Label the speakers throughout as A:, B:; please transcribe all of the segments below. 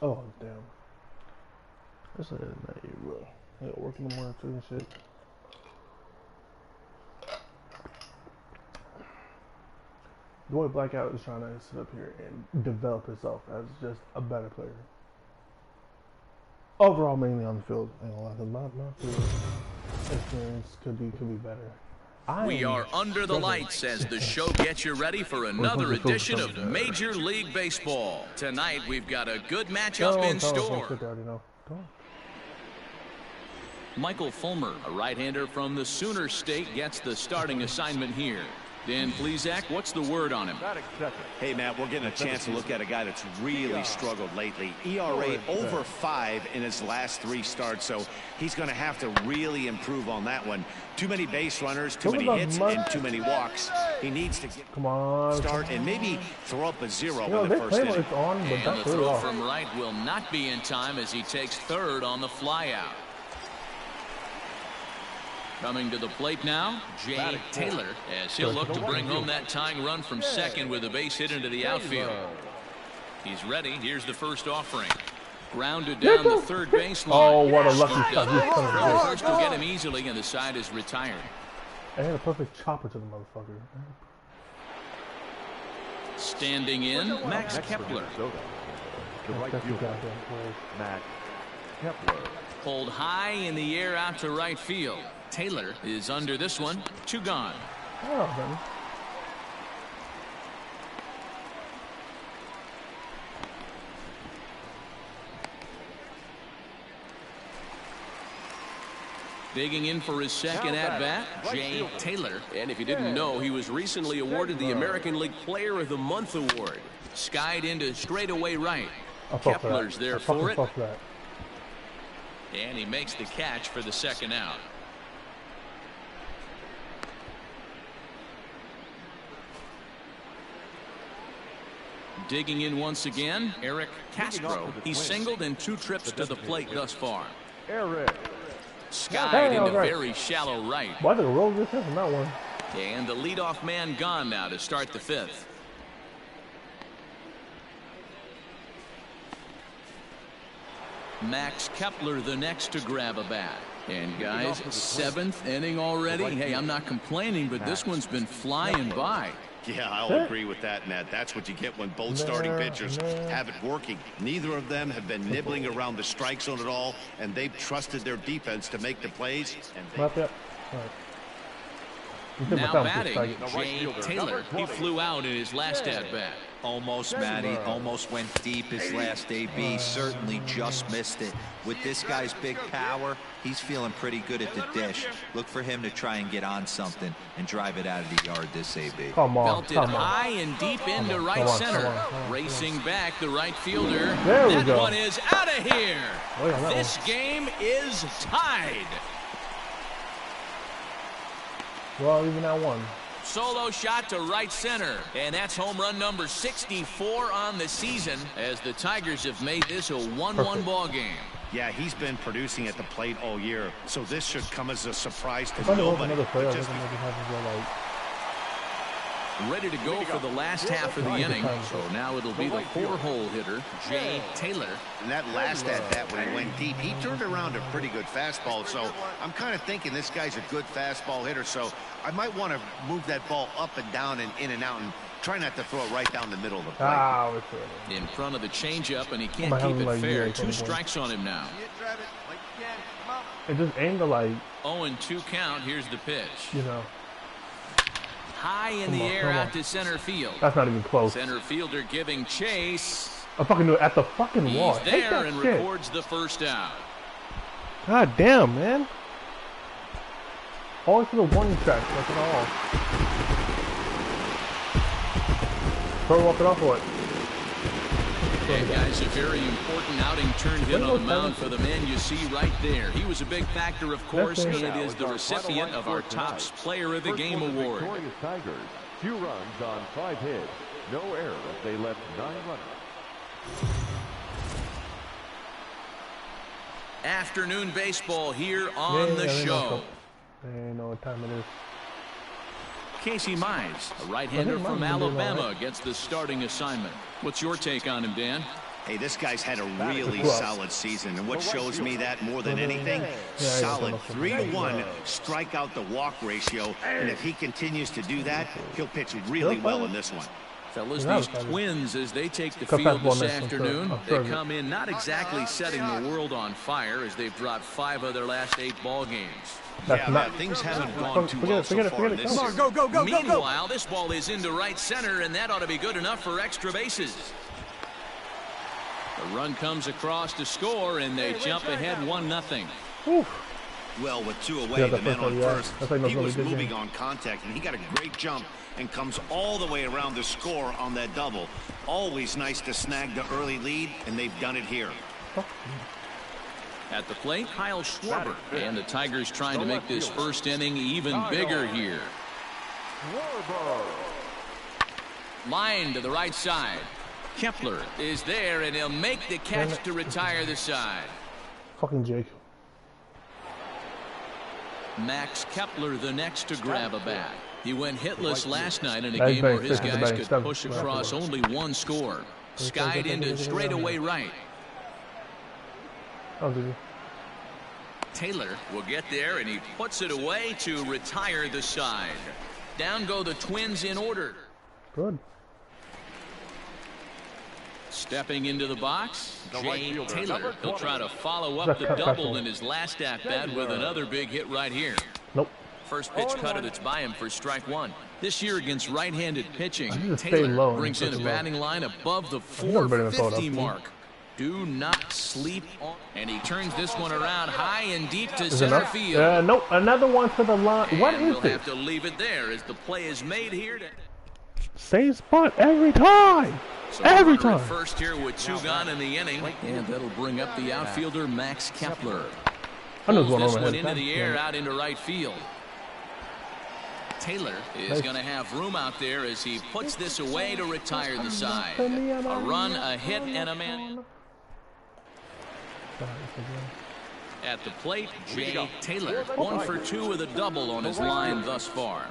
A: Oh, damn. That's a night, bro. I got work in the morning too and shit. The boy Blackout is trying to sit up here and develop himself as just a better player. Overall, mainly on the field. Ain't gonna lie, 'cause my field experience could be better.
B: We are under the lights as the show gets you ready for another edition of Major League Baseball. Tonight, we've got a good matchup in store. Michael Fulmer, a right-hander from the Sooner State, gets the starting assignment here. Dan Plesac, what's the word on him?
C: Hey, Matt, we're getting a chance to look at a guy that's really struggled lately. ERA over 5 in his last 3 starts, so he's going to have to really improve on that one. Too many base runners, too many hits, and too many walks. He needs to get start and maybe throw up a 0 in the first inning.
B: And the throw from right will not be in time as he takes third on the flyout. Coming to the plate now, Jay Taylor, as he'll look to bring home that tying run from second with a base hit into the outfield. He's ready. Here's the first offering. Grounded down the third baseline.
A: Oh, what a lucky shot.
B: The first will get him easily, and the side is retired.
A: I had a perfect chopper to the motherfucker.
B: Standing in, Max Kepler.
D: Max Kepler.
B: Pulled high in the air out to right field. Taylor is under this one. 2 gone.
A: Oh, man.
B: Digging in for his second at-bat, Jay Taylor.
E: And if you didn't know, he was recently awarded the American League Player of the Month award.
B: Skied into straightaway right. Kepler's there for it. And he makes the catch for the second out. Digging in once again, Eric Castro. He's singled in 2 trips to the plate thus far.
D: Eric.
B: Skied into very shallow right.
A: Why did I roll this in from that one?
B: And the leadoff man gone now to start the 5th. Max Kepler the next to grab a bat. And guys, 7th inning already. Hey, I'm not complaining, but this one's been flying by.
C: Yeah, I'll agree with that, Matt. That's what you get when both starting pitchers have it working. Neither of them have been nibbling around the strike zone at all, and they've trusted their defense to make the plays. And
B: now batting, Jay Taylor. He flew out in his last at-bat.
F: Almost, Matty. Almost went deep his last AB. Certainly just missed it. With this guy's big power, he's feeling pretty good at the dish. Look for him to try and get on something and drive it out of the yard this AB.
B: Belted high and deep into right center. Racing back the right fielder.
A: That
B: one is out of here. This game is tied.
A: Well, even that one.
B: Solo shot to right center, and that's home run number 64 on the season as the Tigers have made this a 1-1 ball game.
C: Yeah, he's been producing at the plate all year, so this should come as a surprise to
A: nobody.
B: Ready to go for the last half of the inning, so now it'll be the 4-hole hitter, Jay Taylor.
C: And that last at-bat when he went deep, he turned around a pretty good fastball, so I'm kind of thinking this guy's a good fastball hitter, so I might want to move that ball up and down and in and out and try not to throw it right down the middle of the plate.
B: In front of the changeup, and he can't keep it fair. 2 strikes on him now.
A: It just aimed the like.
B: 0-2 count. Here's the pitch.
A: You know.
B: High in the air out to center field.
A: That's not even close.
B: Center fielder giving chase.
A: I fucking knew it at the fucking wall.
B: He's there and records the first out.
A: God damn, man. Always to the warning track. That's it all. Throw walk it off or what?
B: And guys, a very important outing turned in on the mound for the man you see right there. He was a big factor, of course, and is the recipient of our Topps Player of the Game award.
D: Tigers, 2 runs on 5 hits, no errors. They left 9 runners.
B: Afternoon baseball here on the show.
A: I know what time it is.
B: Casey Mize, a right-hander from Alabama, gets the starting assignment. What's your take on him, Dan?
C: Hey, this guy's had a really solid season, and what shows me that more than anything, solid 3-to-1 strikeout to walk ratio, and if he continues to do that, he'll pitch really well in this one.
B: Fellas, these Twins, as they take the field this afternoon, they come in not exactly setting the world on fire as they've dropped 5 of their last 8 ball games.
C: Yeah, things haven't gone too well so far in this series.
B: Meanwhile, this ball is into right center, and that ought to be good enough for extra bases. The run comes across to score, and they jump ahead 1-0.
C: Well, with 2 away, the man on first, he was moving on contact, and he got a great jump and comes all the way around to score on that double. Always nice to snag the early lead, and they've done it here.
B: At the plate, Kyle Schwarber, and the Tigers trying to make this first inning even bigger here. Line to the right side. Kepler is there, and he'll make the catch to retire the side.
A: Fucking Jake.
B: Max Kepler the next to grab a bat. He went hitless last night in a game where his guys could push across only 1 score. Skied into straightaway right.
A: Oh, did you?
B: Taylor will get there, and he puts it away to retire the side. Down go the Twins in order.
A: Good.
B: Stepping into the box, Jay Taylor. He'll try to follow up the double in his last at-bat with another big hit right here.
A: Nope.
B: First pitch cut, it's by him for strike 1. This year against right-handed pitching, Taylor brings in a batting line above the 450 mark. Do not sleep on. And he turns this one around high and deep to center field.
A: Nope, another one to the line. What is
B: we'll
A: this?
B: have to leave it there as the play is made here.
A: Same spot every time.
B: So
A: every time.
B: First here with 2 gone in the inning, and that'll bring up the outfielder Max Kepler. Pulls this one into the air, out into right field. Taylor is going to have room out there as he puts this away to retire the side. A run, a hit, and a man. At the plate, Jay Taylor, 1 for 2 with a double on his line thus far.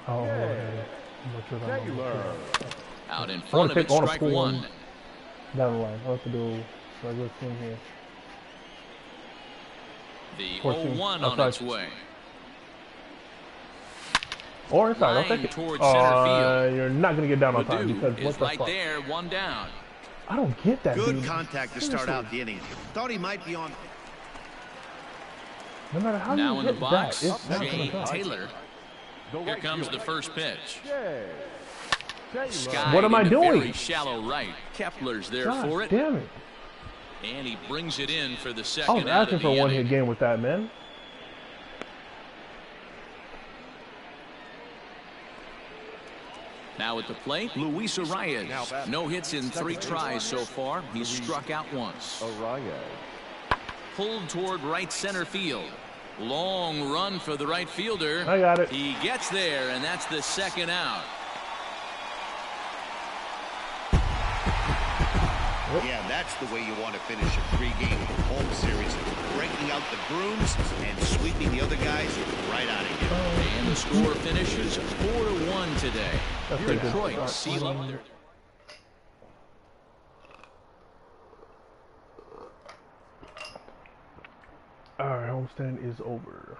B: Out in front of it, strike 1.
A: Down the line. I have to do regular team here.
B: The 0-1 on its way.
A: Or inside, I'll take it. You're not going to get down on time because what the
B: fuck? There, 1 down.
A: I don't get that.
C: Good contact to start out the inning. Thought he might be on.
A: No matter how
B: now
A: you
B: in
A: hit
B: the box,
A: that,
B: Jay Taylor. Here comes the first pitch.
A: What am I doing?
B: Very shallow right. Kepler's there for it.
A: Damn it.
B: And he brings it in for the
A: I
B: second
A: was asking for a one-hit game with that, man.
B: Now at the plate, Luis Arias. No hits in 3 tries so far. He's struck out once. Pulled toward right center field. Long run for the right fielder.
A: I got it.
B: He gets there, and that's the second out.
C: Yeah, that's the way you want to finish a 3-game home series. Breaking out the brooms and sweeping the other guys right out of here.
B: And the score finishes 4-1 today. Detroit sealing their...
A: Alright, homestand is over.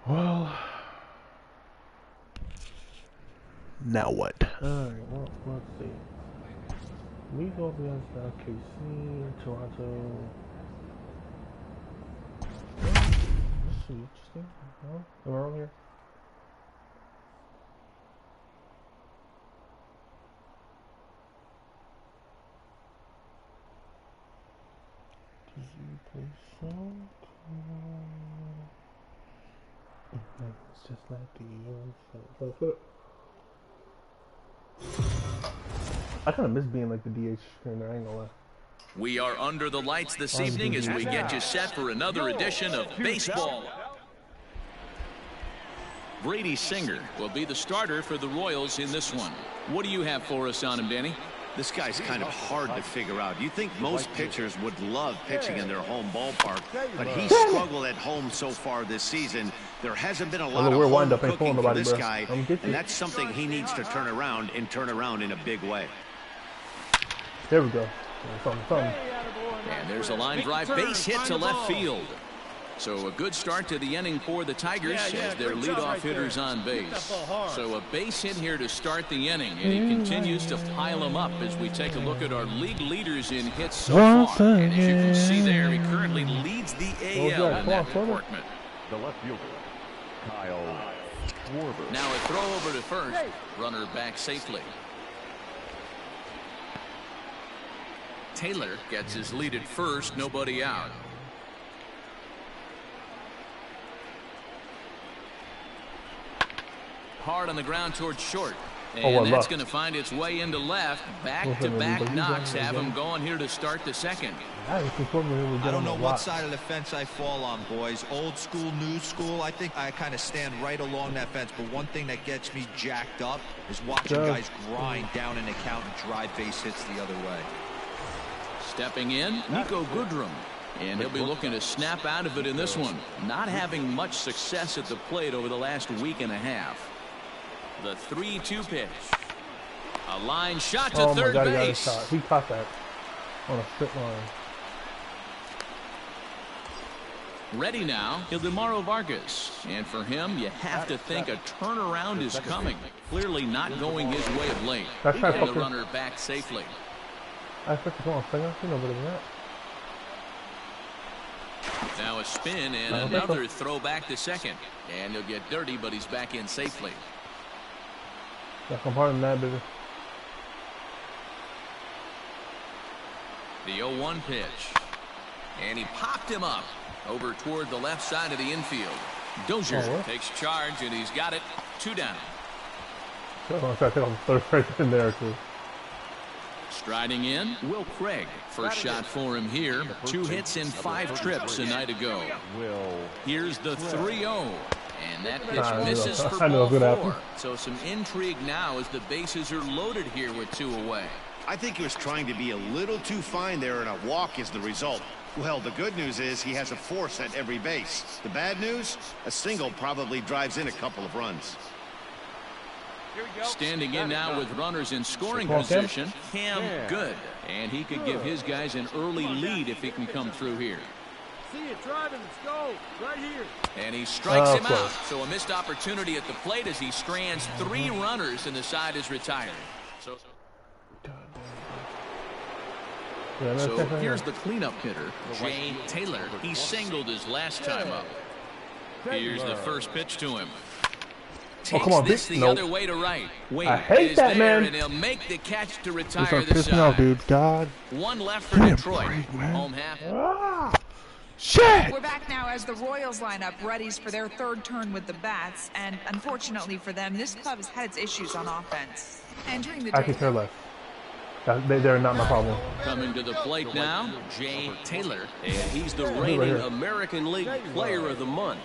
A: Well, now what? Alright, well, let's see. We go against KC, Toronto. This is interesting. Am I wrong here? Does he play some? It's just like the I kind of miss being like the DH screener, I ain't gonna lie.
B: We are under the lights this evening as we get you set for another edition of baseball. Brady Singer will be the starter for the Royals in this one. What do you have for us on him, Danny?
C: This guy's kind of hard to figure out. You think most pitchers would love pitching in their home ballpark, but he's struggled at home so far this season. There hasn't been a lot of home cooking for this guy, and that's something he needs to turn around in a big way.
A: There we go.
B: And there's a line drive base hit to left field. So a good start to the inning for the Tigers as their leadoff hitter's on base. So a base hit here to start the inning, and he continues to pile them up as we take a look at our league leaders in hits so far. And as you can see there, he currently leads the AL in that department.
D: The left fielder, Kyle Schwarber.
B: Now a throw over to first. Runner back safely. Taylor gets his lead at first, nobody out. Hard on the ground towards short. And that's going to find its way into left. Back-to-back knocks have him going here to start the second.
F: I don't know what side of the fence I fall on, boys. Old school, new school. I think I kind of stand right along that fence. But one thing that gets me jacked up is watching guys grind down an account and drive base hits the other way.
B: Stepping in, Nico Goodrum. And he'll be looking to snap out of it in this one. Not having much success at the plate over the last week and a half. The 3-2 pitch. A line shot to third base.
A: He caught that on a straight line.
B: Ready now, Ildemaro Vargas. And for him, you have to think a turnaround is coming. Clearly not going his way of late. And the runner back safely.
A: I expect to go on second. You know better than that.
B: Now a spin and another throw back to second. And he'll get dirty, but he's back in safely.
A: Yeah, come harder than that, baby.
B: The 0-1 pitch. And he popped him up over toward the left side of the infield. Dozier takes charge, and he's got it. 2 down.
A: I'm trying to take on the third right in there, too.
B: Striding in, Will Craig. First shot for him here. 2 hits in 5 trips a night ago. Here's the 3-0. And that pitch misses for ball 4. So some intrigue now as the bases are loaded here with 2 away.
C: I think he was trying to be a little too fine there, and a walk is the result. Well, the good news is he has a force at every base. The bad news, a single probably drives in a couple of runs.
B: Standing in now with runners in scoring position, Cam Good. And he could give his guys an early lead if he can come through here.
G: See it driving, let's go, right here.
B: And he strikes him out. So a missed opportunity at the plate as he strands 3 runners and the side is retired. So here's the cleanup hitter, Jay Taylor. He singled his last time up. Here's the first pitch to him. Takes this the other way to right. Wade
A: I hate
B: is
A: that,
B: there,
A: man.
B: and he'll make the catch to retire the side.
A: Out, dude. God.
B: 1 left for Detroit. Home half.
A: Shit!
H: We're back now as the Royals line up readies for their 3rd turn with the bats, and unfortunately for them, this club has had its issues on offense. Entering the
A: I can care less. They're not my problem.
B: Coming to the plate now, Jay Taylor, and he's the reigning American League Player of the Month.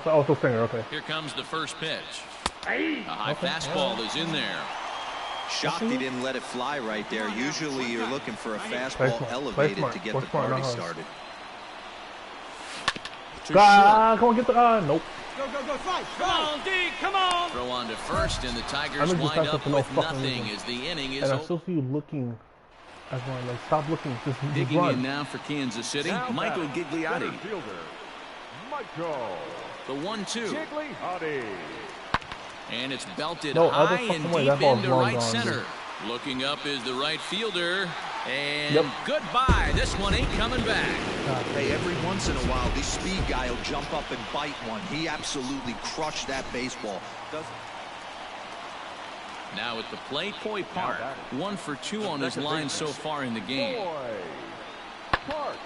A: Also finger, okay.
B: Here comes the first pitch. A high fastball is in there.
F: Shocked he didn't let it fly right there. Usually you're looking for a fastball elevated to get the party started.
A: Come on, get the nope.
G: Go, fight! Come on, D, come on!
B: Throw on to first, and the Tigers wind up with nothing as the inning is over.
A: And I still see you looking. As one, like, stop looking. Just
B: digging
A: run.
B: In now for Kansas City, Michael Gigliotti. The 1-2. And it's belted high and deep into right center. Looking up is the right fielder. And goodbye. This one ain't coming back.
F: Hey, every once in a while, this speed guy will jump up and bite one. He absolutely crushed that baseball.
B: Now at the plate, Coy Park. 1 for 2 on his line so far in the game.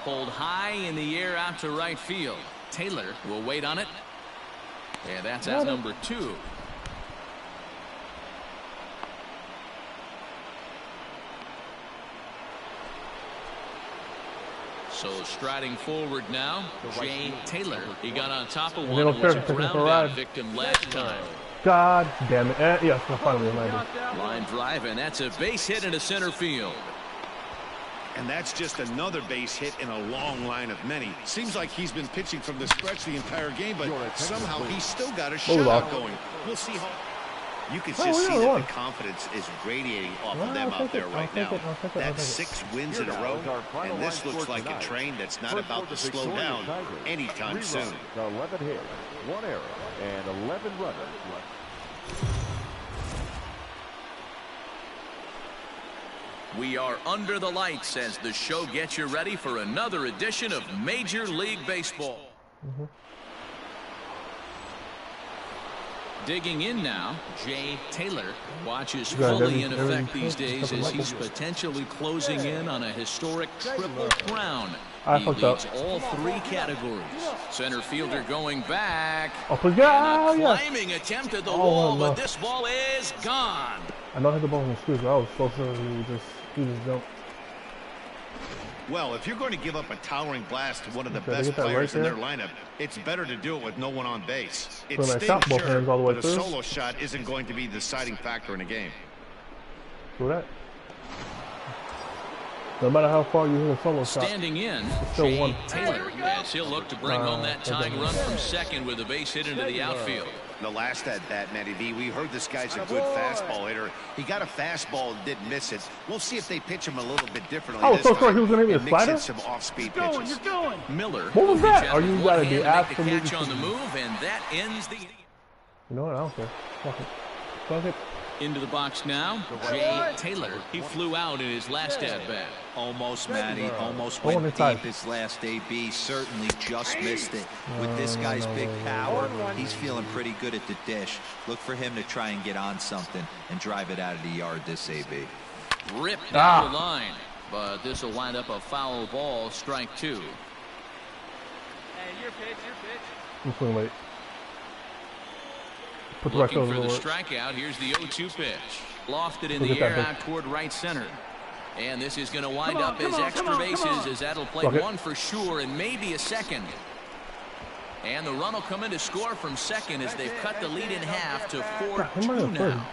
B: Pulled high in the air out to right field. Taylor will wait on it. And that's out number 2. So striding forward now, Jay Taylor. He got on top of one and was a ground out victim last time.
A: God damn it. Yes, I finally landed.
B: Line drive, and that's a base hit into center field.
C: And that's just another base hit in a long line of many. Seems like he's been pitching from the stretch the entire game, but somehow he's still got a shutout going. We'll see how. You can just see that the confidence is radiating off of them out there right now. That's 6 wins in a row, and this looks like a train that's not about to slow down anytime soon.
D: 11 hits, 1 error, and 11 runners left.
B: We are under the lights as the show gets you ready for another edition of Major League Baseball. Digging in now, Jay Taylor watches fully in effect these days as he's potentially closing in on a historic triple crown. He leads all 3 categories. Center fielder going back. And a climbing attempt at the wall, but this ball is gone.
A: I know I hit the ball in the screws, but I was so sure he just jumped.
C: Well, if you're going to give up a towering blast to one of the best players in their lineup, it's better to do it with no one on base. It's stings, sure, but a solo shot isn't going to be the deciding factor in a game.
A: Do that. No matter how far you hit a solo shot,
B: standing in,
A: still one.
B: Taylor, as he'll look to bring home that tying run from second with a base hit into the outfield.
C: The last at bat, Matty V, we heard this guy's a good fastball hitter. He got a fastball and didn't miss it. We'll see if they pitch him a little bit differently this time.
A: He was going to hit me a slider?
C: Some off-speed pitches.
B: Miller.
A: What was that? Are you got to be absolutely
B: catch on the move, and that ends the.
A: You know what? I don't care. Fuck it.
B: Into the box now, Jay Taylor. He flew out in his last at-bat.
F: Almost, Matty. Almost went deep his last AB. Certainly just missed it. With this guy's big power, he's feeling pretty good at the dish. Look for him to try and get on something and drive it out of the yard this AB.
B: Ripped down the line, but this will wind up a foul ball, strike 2.
G: Hey, your pitch, your pitch.
A: I'm swing late.
B: Looking for the strikeout. Here's the 0-2 pitch. Lofted in the air out toward right center. And this is going to wind up as extra bases, as that'll play 1 for sure and maybe a second. And the run will come in to score from second as they've cut the lead in half to 4-2 now.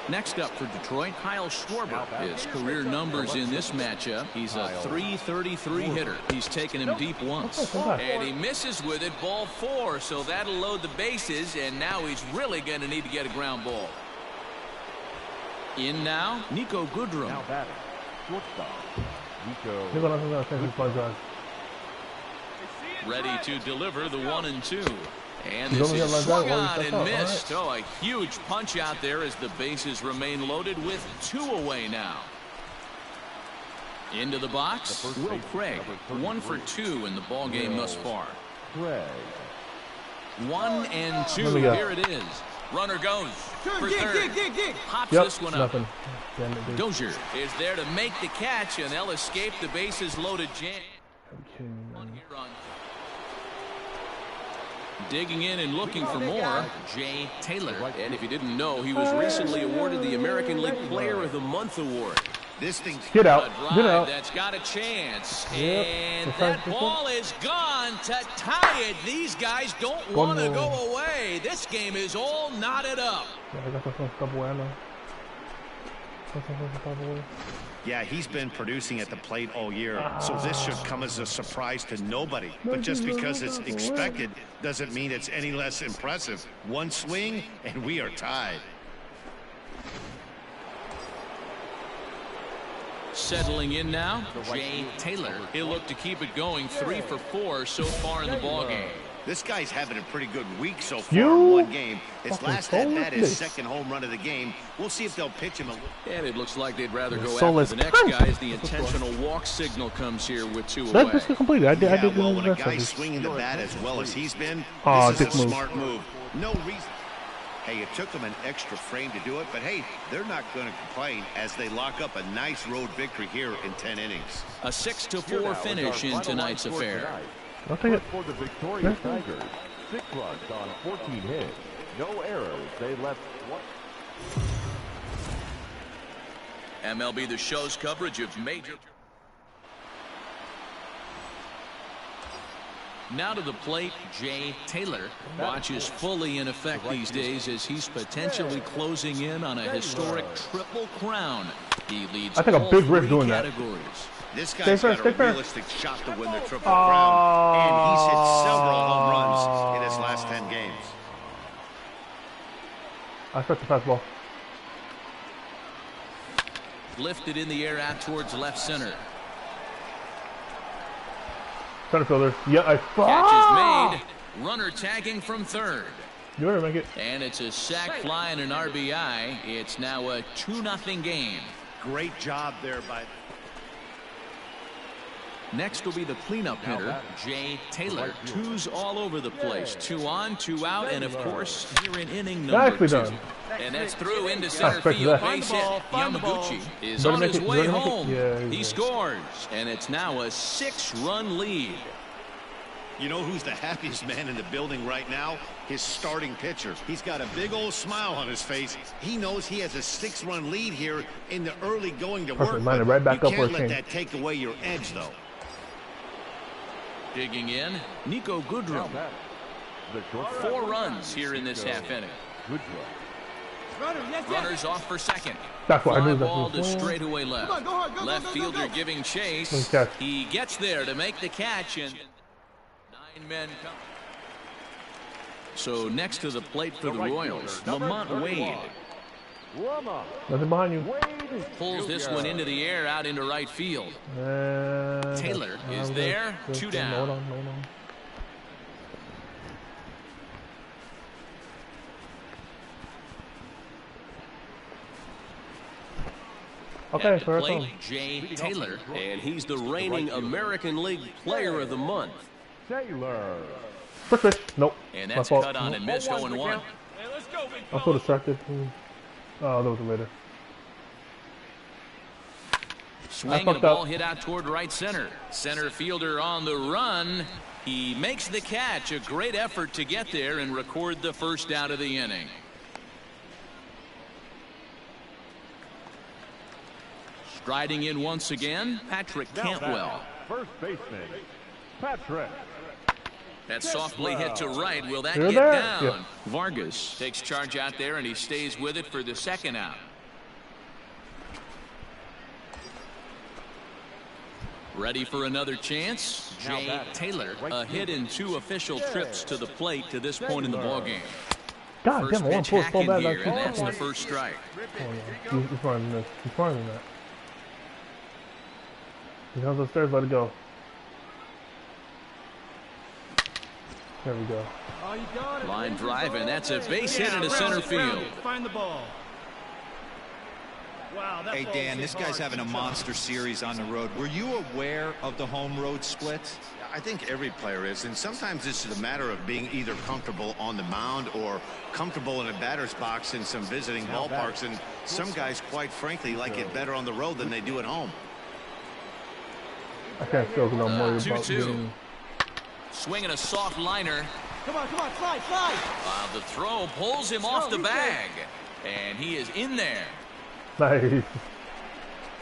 B: Next up for Detroit, Kyle Schwarber. His career numbers in this matchup. He's a .333 hitter. He's taken him deep once. And he misses with it, ball 4. So that'll load the bases, and now he's really going to need to get a ground ball. In now, Nico Goodrum.
D: Now batting, shortstop, Nico.
B: Ready to deliver the 1-2. And this is swung on and missed. Oh, a huge punch out there as the bases remain loaded with 2 away now. Into the box, Will Craig. 1 for 2 in the ball game thus far. 1-2. Here it is. Runner goes for third. Pops this one up. Dozier is there to make the catch, and they'll escape the bases loaded jam. Digging in and looking for more, Jay Taylor. And if you didn't know, he was recently awarded the American League Player of the Month award.
C: This thing's
A: get out.
B: That's got a chance. And that ball is gone to tie it. These guys don't want to go away. This game is all knotted up.
C: Yeah, he's been producing at the plate all year, so this should come as a surprise to nobody. But just because it's expected doesn't mean it's any less impressive. 1 swing, and we are tied.
B: Settling in now, Jay Taylor. He'll look to keep it going. 3 for 4 so far in the ballgame.
C: This guy's having a pretty good week so far in 1 game. His last at-bat is 2nd home run of the game. We'll see if they'll pitch him a little.
B: And it looks like they'd rather go after the next guy as the intentional walk signal comes here with 2 away.
A: That's completed. I did
C: well, when a guy's swinging the bat as well as he's been, this is a smart move. No reason. Hey, it took them an extra frame to do it, but hey, they're not going to complain as they lock up a nice road victory here in 10 innings.
B: A 6-4 finish in tonight's affair.
A: I'll take it.
D: For the victorious Tigers, 6 runs on 14 hits. No errors. They left 1.
B: MLB The Show's coverage of major. Now to the plate, Jay Taylor. Watch is fully in effect these days as he's potentially closing in on a historic triple crown. He leads
A: I think a
B: all
A: big riff
B: three
A: doing
B: categories.
C: This guy's got a realistic shot to win the triple crown, and he's hit several home runs in his last 10 games.
A: I expect the fastball.
B: Lifted in the air out towards left center.
A: Center fielder. Yeah,
B: Catch is made. Runner tagging from third.
A: You better make it.
B: And it's a sac fly and an RBI. It's now a 2-0 game.
C: Great job there by...
B: Next will be the cleanup hitter, Jay Taylor. Twos all over the place. 2 on, 2 out, and of course, here in inning number 2.
A: Done.
B: And that's through into center field. Base hit. Yamaguchi is on his way home. He scores, and it's now a 6-run lead.
C: You know who's the happiest man in the building right now? His starting pitcher. He's got a big old smile on his face. He knows he has a 6-run lead here in the early going to work.
A: Line it right back
C: you
A: up where
C: can't
A: it
C: let
A: came.
C: that take away your edge, though.
B: Digging in, Nico Goodrum. 4 runs here in this half inning. Runners off for second.
A: That's what I knew.
B: Ball to straightaway left. Left fielder giving chase. He gets there to make the catch, and 9 men come. So next to the plate for the Royals, Lamont Wade.
A: Nothing behind you.
B: Pulls this one into the air out into right field. Taylor is there. 2 down.
A: Hold on. Okay,
B: at the
A: first
B: plate,
A: one.
B: Jay Taylor.
E: And he's the reigning American League Player of the Month.
D: Taylor.
A: First pitch. Nope.
B: And
A: My
B: that's
A: fault.
B: cut on and missed 0-1.
A: I'm so distracted. Oh, that was later.
B: Swing and a ball hit out toward right center. Center fielder on the run. He makes the catch. A great effort to get there and record the first out of the inning. Striding in once again, Patrick Cantwell.
D: First baseman, Patrick.
B: That softly hit to right. Will that
A: You're
B: get
A: there?
B: down?
A: Yeah.
B: Vargas takes charge out there, and he stays with it for the second out. Ready for another chance? Jay Taylor, a hit in 2 official trips to the plate to this point in the ballgame.
A: God
B: First
A: damn, I want
B: pitch
A: to pull
B: hack
A: so
B: in
A: bad.
B: here, and that's the first strike.
A: Oh, yeah. He's smarter than this. He's smarter than that. He comes upstairs, let it go. There we go.
G: Oh, you got it.
B: Line drive, and that's a base hit into center field.
G: Find the ball. Wow, that
F: Hey, Dan, this guy's having a monster series on the road. Were you aware of the home road splits?
C: I think every player is, and sometimes this is a matter of being either comfortable on the mound or comfortable in a batter's box in some visiting ballparks, and some guys, quite frankly, like it better on the road than they do at home.
A: I can't feel because I'm worried about
B: 2-2.
A: getting...
B: Swinging a soft liner.
G: Come on, slide.
B: The throw pulls him off the bag, and he is in there.
A: Nice.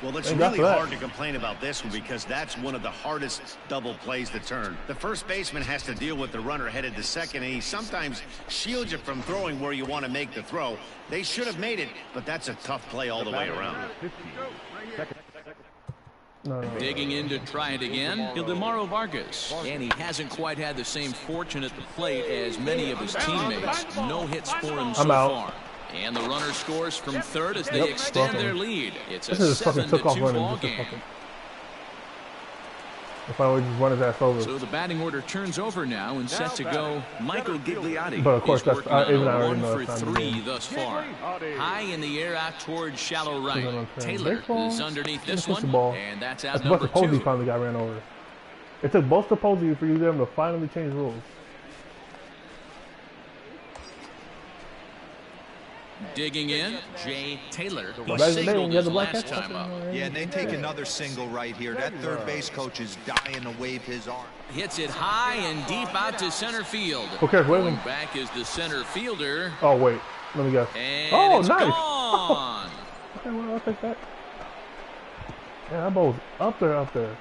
C: Well, it's
A: Hey,
C: really
A: that.
C: hard to complain about this one because that's one of the hardest double plays to turn. The first baseman has to deal with the runner headed to second, and he sometimes shields you from throwing where you want to make the throw. They should have made it, but that's a tough play all the way around.
A: No.
B: Digging in to try it again, Ildemaro Vargas. And he hasn't quite had the same fortune at the plate as many of his teammates. No hits for him so far. And the runner scores from third as they extend their lead. It's a 7-2 ball game.
A: If I would just run his ass over.
B: So the batting order turns over now and set to go Michael Gigliotti.
A: But of course,
B: He's
A: that's
B: working
A: even I
B: on a
A: already
B: 1
A: know
B: for
A: it's time to
B: 3
A: do.
B: thus far. High in the air out towards shallow right. Taylor is underneath this one, and that's out number 2.
A: Posey finally got ran over. It took both the Posey for you them to finally change rules.
B: Digging in, Jay Taylor. He
A: Back in the day when
B: singled
A: you had
B: his
A: the black
B: last
A: hat,
B: time up.
F: Yeah, and they take another single right here. That third base coach is dying to wave his arm.
B: Hits it high and deep out to center field.
A: Who cares? Wait a
B: Going
A: minute.
B: back is the center fielder.
A: Oh, wait. Let me guess.
B: And
A: Oh,
B: it's
A: nice.
B: gone.
A: Okay, well, I'll take that. Yeah, that ball's up there.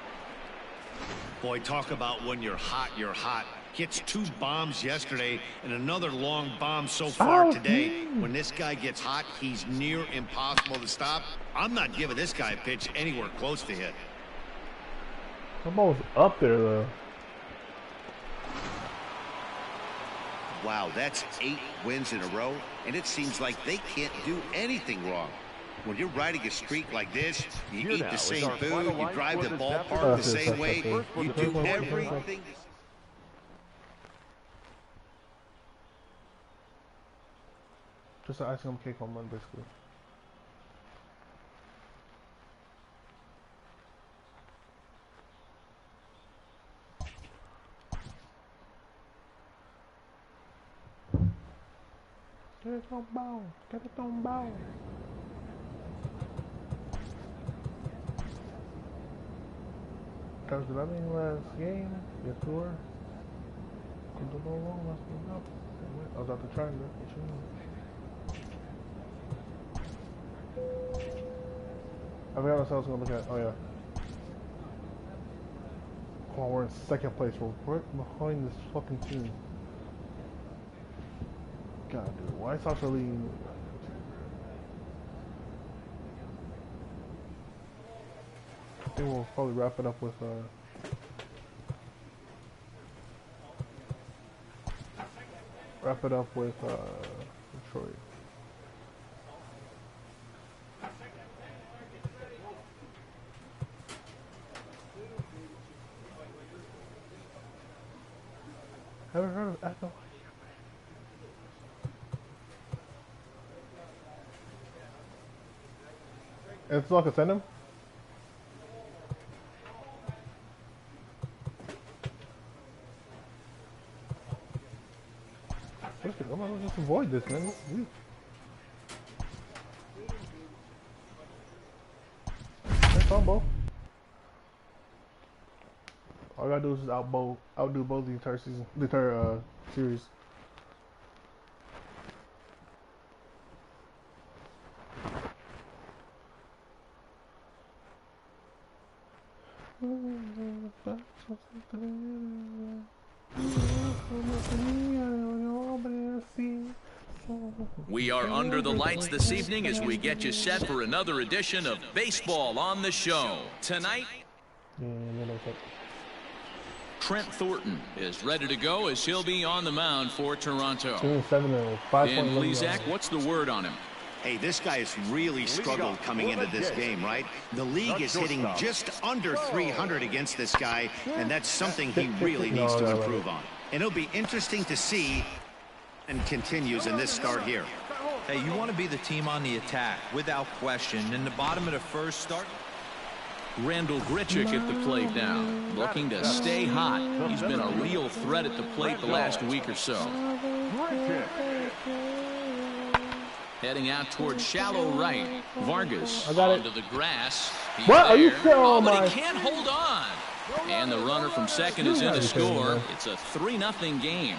C: Boy, talk about when you're hot, you're hot. Hits 2 bombs yesterday and another long bomb so far today. When this guy gets hot, he's near impossible to stop. I'm not giving this guy a pitch anywhere close to hit.
A: The ball's up there, though.
C: Wow, that's 8 wins in a row, and it seems like they can't do anything wrong. When you're riding a streak like this, you eat the same food, you drive the ballpark the same way, you do everything.
A: Just an icing on the cake home run, basically. Get it on ball. Get it on ball. Did I mean last game? Yes, we were. Couldn't go wrong last game up. I was out the triangle. I forgot what I was going to look at. Oh, yeah. Come on, we're in second place. We're right behind this fucking team. God, dude. Why is Sasha Lee? I think we'll probably wrap it up with Detroit. Haven't heard of Echo. It's like a send him. I'm gonna just avoid this, man. That's combo. All I gotta do is just outdo both the entire season, the entire series.
B: We are under the lights this evening as we get you set for another edition of Baseball on the Show. Tonight, Trent Thornton is ready to go as he'll be on the mound for Toronto. And Lezak, what's the word on him?
C: Hey, this guy has really struggled coming into this game, right? The league is hitting just under 300 against this guy, and that's something he really needs to improve on. And it'll be interesting to see and continues in this start here.
F: Hey, you want to be the team on the attack, without question. In the bottom of the first start.
B: Randall Grichuk at the plate now, looking to stay hot. He's been a real threat at the plate the last week or so. Heading out towards shallow right. Vargas onto the grass. He's
A: what
B: there.
A: are you saying?
B: Oh, but he can't hold on. And the runner from second is in to score. It's a 3-0 game.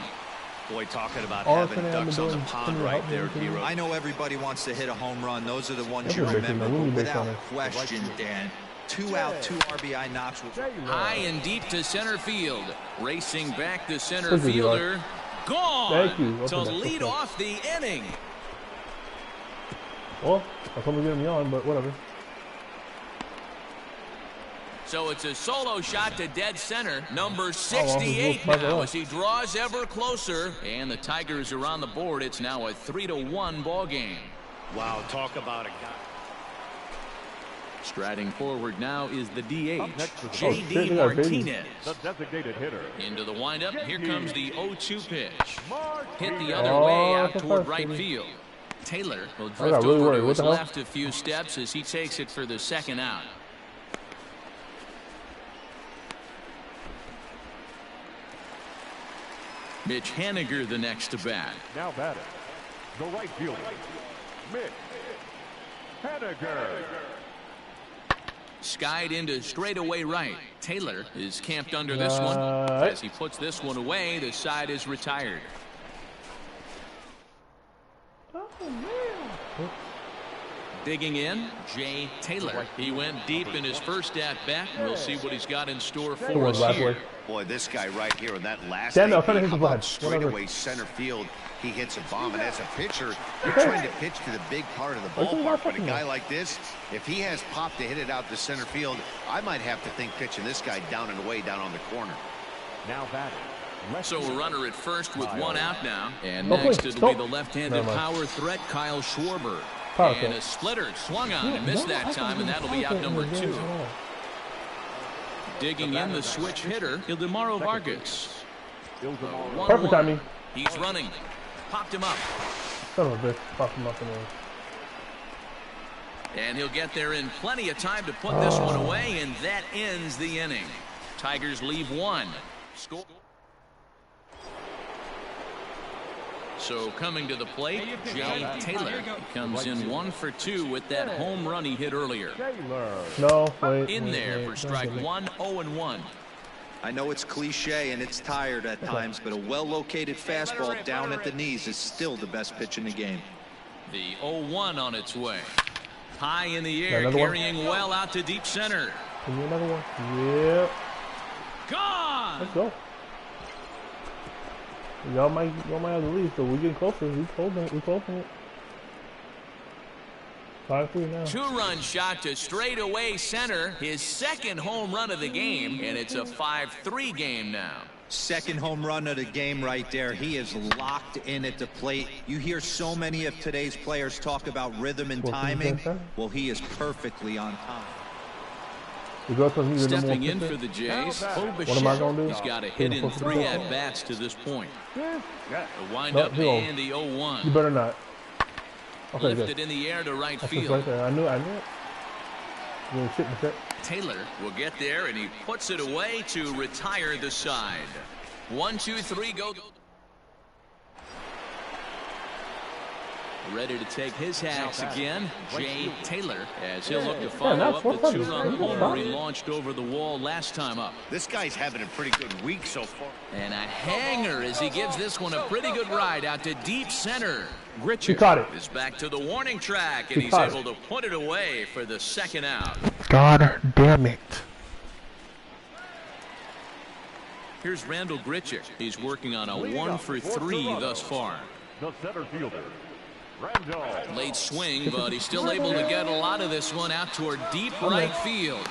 C: Boy, talking about having ducks on the pond right there, Hero.
F: I know everybody wants to hit a home run. Those are the ones you remember. But without question, Dan, 2 out, 2 RBI knocks.
B: High and deep to center field. Racing back to center fielder. Gone to lead off the inning.
A: Well, I was hoping to get him on, but whatever.
B: So it's a solo shot to dead center, number 68 now as he draws ever closer. And the Tigers are on the board. It's now a 3-1 ball game.
C: Wow, talk about a guy.
B: Striding forward now is the DH, J.D. Martinez.
D: The designated hitter.
B: Into the windup. Here comes the 0-2 pitch. Hit the other way out toward right field. Taylor will drift over to his left a few steps as he takes it for the second out. Mitch Haniger the next to bat.
D: Now batting, the right fielder, Mitch Haniger.
B: Skied into straightaway right. Taylor is camped under this one. As he puts this one away, the side is retired. Digging in, Jay Taylor. He went deep in his first at-bat. We'll see what he's got in store for us here.
C: Boy, this guy right here in that last straightaway center field, he hits a bomb. And as a pitcher, you're trying to pitch to the big part of the ballpark. But a guy like this, if he has pop to hit it out to center field, I might have to think pitching this guy down and away down on the corner.
D: Now batting.
B: So a runner at first with one out now. And next it'll be the left-handed power threat, Kyle Schwarber. And a splitter swung on and missed that time, and that'll be out number 2. Digging in the switch hitter, Ildemaro Vargas.
A: Perfect timing.
B: He's running. Popped him up.
A: Son of a bitch. Popped him up in there.
B: And he'll get there in plenty of time to put this one away, and that ends the inning. Tigers leave 1. Score. So coming to the plate, Jay Taylor comes in 1 for 2 with that home run he hit earlier.
A: No, wait.
B: In there for strike 1, 0-1.
F: I know it's cliche and it's tired at times, but a well-located fastball down at the knees is still the best pitch in the game.
B: The 0-1 on its way. High in the air, carrying well out to deep center.
A: Give me another one. Yep.
B: Gone!
A: Let's go. Y'all might have to leave, so we're getting closer. We're closing it. 5-3 now.
B: 2-run shot to straightaway center. His second home run of the game, and it's a 5-3 game now.
F: Second home run of the game right there. He is locked in at the plate. You hear so many of today's players talk about rhythm and timing. Well, he is perfectly on time.
B: Stepping in for the Jays,
A: what am I going to do?
B: He's got a hit in 3 at-bats to this point. A wind-up and the 0-1.
A: You better not. Okay,
B: lifted in the air to right field.
A: Right there. I knew it.
B: Taylor will get there, and he puts it away to retire the side. 1, 2, 3, go. Ready to take his hats again, Jay Taylor, as he'll look to follow up the 2-run homer he launched over the wall last time up.
C: This guy's having a pretty good week so far.
B: And a hanger as he gives this one a pretty good ride out to deep center.
A: Grichuk
B: is back to the warning track, and he's able to put it away for the second out.
A: God damn it.
B: Here's Randall Grichuk. He's working on a 1 for 3 thus far.
D: The center fielder.
B: Late swing, but he's still able to get a lot of this one out toward deep right field.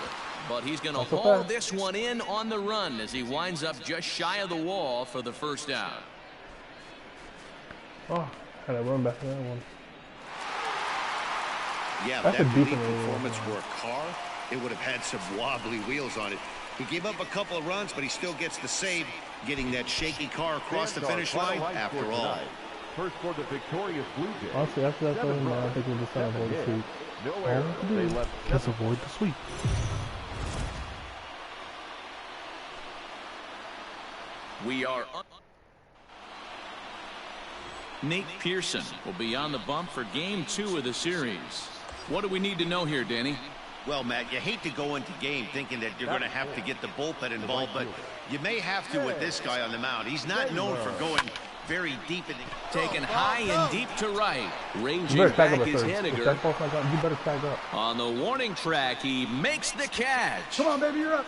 B: But he's going to haul this one in on the run as he winds up just shy of the wall for the first out.
A: Oh, had to run back to that one.
C: Yeah, that unique performance for a car, it would have had some wobbly wheels on it. He gave up a couple of runs, but he still gets the save, getting that shaky car across the finish line after all.
D: First for the victorious Blue Jays.
A: Honestly, after that, I think we'll just avoid the sweep.
D: No error. They left.
A: Just avoid the sweep.
B: We are up. Nate Pearson will be on the bump for game 2 of the series. What do we need to know here, Danny?
C: Well, Matt, you hate to go into game thinking that you're going to have to get the bullpen involved, but you may have to with this guy on the mound. He's not known for going very deep in the...
B: Taken high and deep to right. Ranging back is Henniger.
A: You better tag up.
B: On the warning track, he makes the catch.
G: Come on, baby, you're up.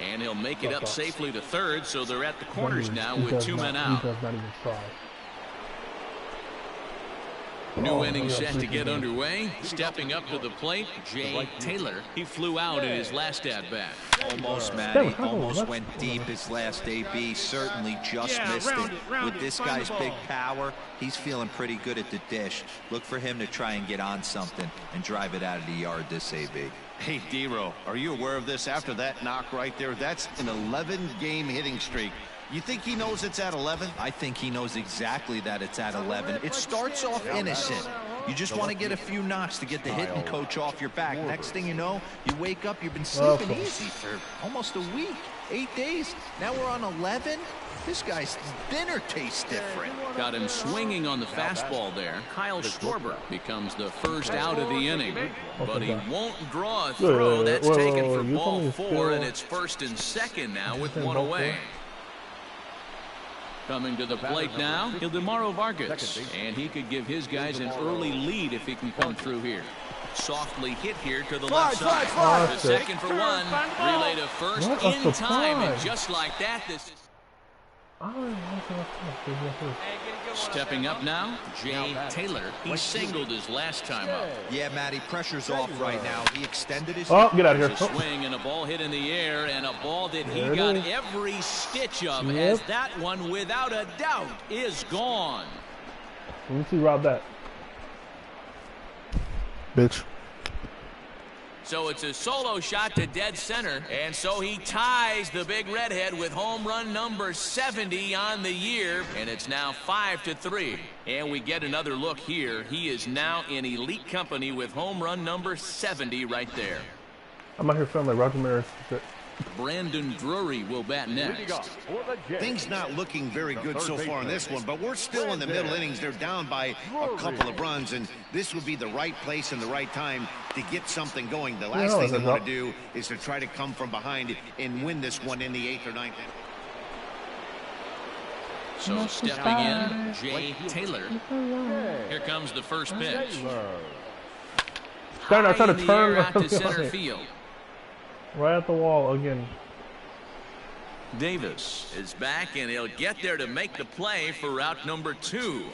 B: And he'll make it up safely to third, so they're at the corners now with 2 men out.
A: He does not even try.
B: New inning set to get underway. Stepping up to the plate, Jay Taylor. He flew out in his last at-bat.
F: Almost, Matty. Almost went deep his last AB. Certainly just missed it. With this guy's big power, he's feeling pretty good at the dish. Look for him to try and get on something and drive it out of the yard this AB.
C: Hey, D-Row, are you aware of this? After that knock right there, that's an 11-game hitting streak. You think he knows it's at 11?
F: I think he knows exactly that it's at 11. It starts off innocent. You just want to get a few knocks to get the hitting coach off your back. Next thing you know, you wake up, you've been sleeping easy for almost a week, 8 days. Now we're on 11. This guy's dinner tastes different.
B: Got him swinging on the fastball there. Kyle Schwarber becomes the first out of the inning. But he won't draw a throw. That's taken for ball 4, and it's 1st and 2nd now with 1 away. Coming to the plate now, Ildemaro Vargas. And he could give his guys an early lead if he can come through here. Softly hit here to the
G: Slide,
B: left side.
G: slide,
B: The
A: slide.
B: second for one. Relay to first
A: What a
B: in time. And
A: surprise.
B: just like that, this... Stepping up now, Jay Taylor. He singled his last time up.
F: Yeah, Matty, pressure's off right now. He extended his...
A: Oh, get out of here.
B: There's a swing and a ball hit in the air, and a ball that he
A: There it
B: got
A: is.
B: every stitch of,
A: Yep.
B: as that one, without a doubt, is gone.
A: Let me see Rob that. Bitch.
B: So it's a solo shot to dead center, and so he ties the big redhead with home run number 70 on the year, and it's now 5-3. And we get another look here. He is now in elite company with home run number 70 right there.
A: I'm out here feeling like Roger Maris.
B: Brandon Drury will bat next.
C: Things not looking very good so far in this one, but we're still in the middle innings. They're down by a couple of runs, and this would be the right place and the right time to get something going. The last thing they want to do is to try to come from behind and win this one in the 8th or 9th.
B: So stepping in, Jay Taylor. Here comes the first pitch.
A: Starting, I tried to
B: High in the
A: turn
B: air out to center field.
A: right at the wall again.
B: Davis is back, and he'll get there to make the play for route number 2.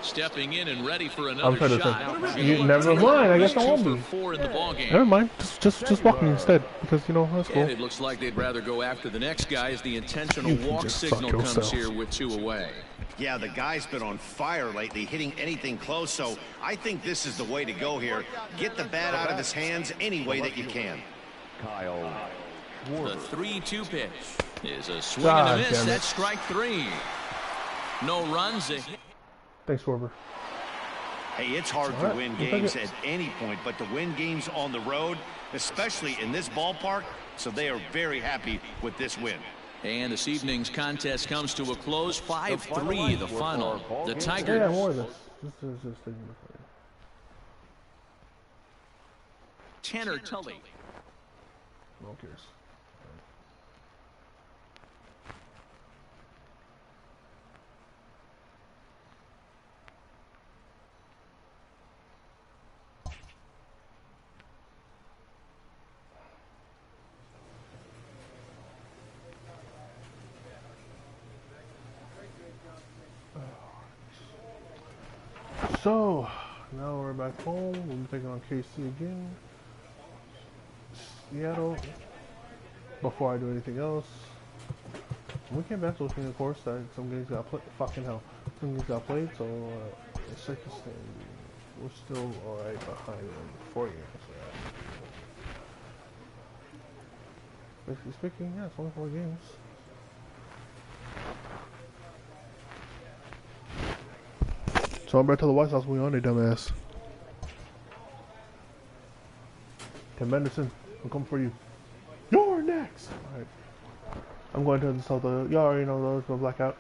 B: Stepping in and ready for another
A: trying to
B: shot.
A: say, you never mind. I guess I won't be.
B: 4 in the ball game.
A: Never mind. Just walk me instead, because you know that's cool.
B: And it looks like they'd rather go after the next guy as the intentional
A: You can
B: walk
A: just
B: signal
A: fuck
B: comes
A: yourself.
B: here with 2 away.
C: Yeah, the guy's been on fire lately, hitting anything close, so I think this is the way to go here. Get the bat out of his hands any way that you can.
D: Kyle.
B: The 3-2 pitch is a swing
A: God
B: and a miss.
A: damn it.
B: That's strike 3. No runs. A hit.
A: Thanks, Schwarber.
C: Hey, it's hard to win games at any point, but to win games on the road, especially in this ballpark, so they are very happy with this win.
B: And this evening's contest comes to a close. 5-3 the final. The Tigers.
A: Yeah, more of this. This is just taking the play.
B: Tanner Tully.
A: No cares. So, now we're back home. We'll be taking on KC again. Seattle. Before I do anything else, we came back to looking, of course, that some games got played. Fucking hell. Some games got played, so the second standing, we're still alright behind them 4 games. Basically speaking, yeah, it's only 4 games. So I'm back to the White Sox. We on it, dumbass. Tim Anderson, I'm coming for you. You're next. All right. I'm going to install the. You already know those. Go blackout.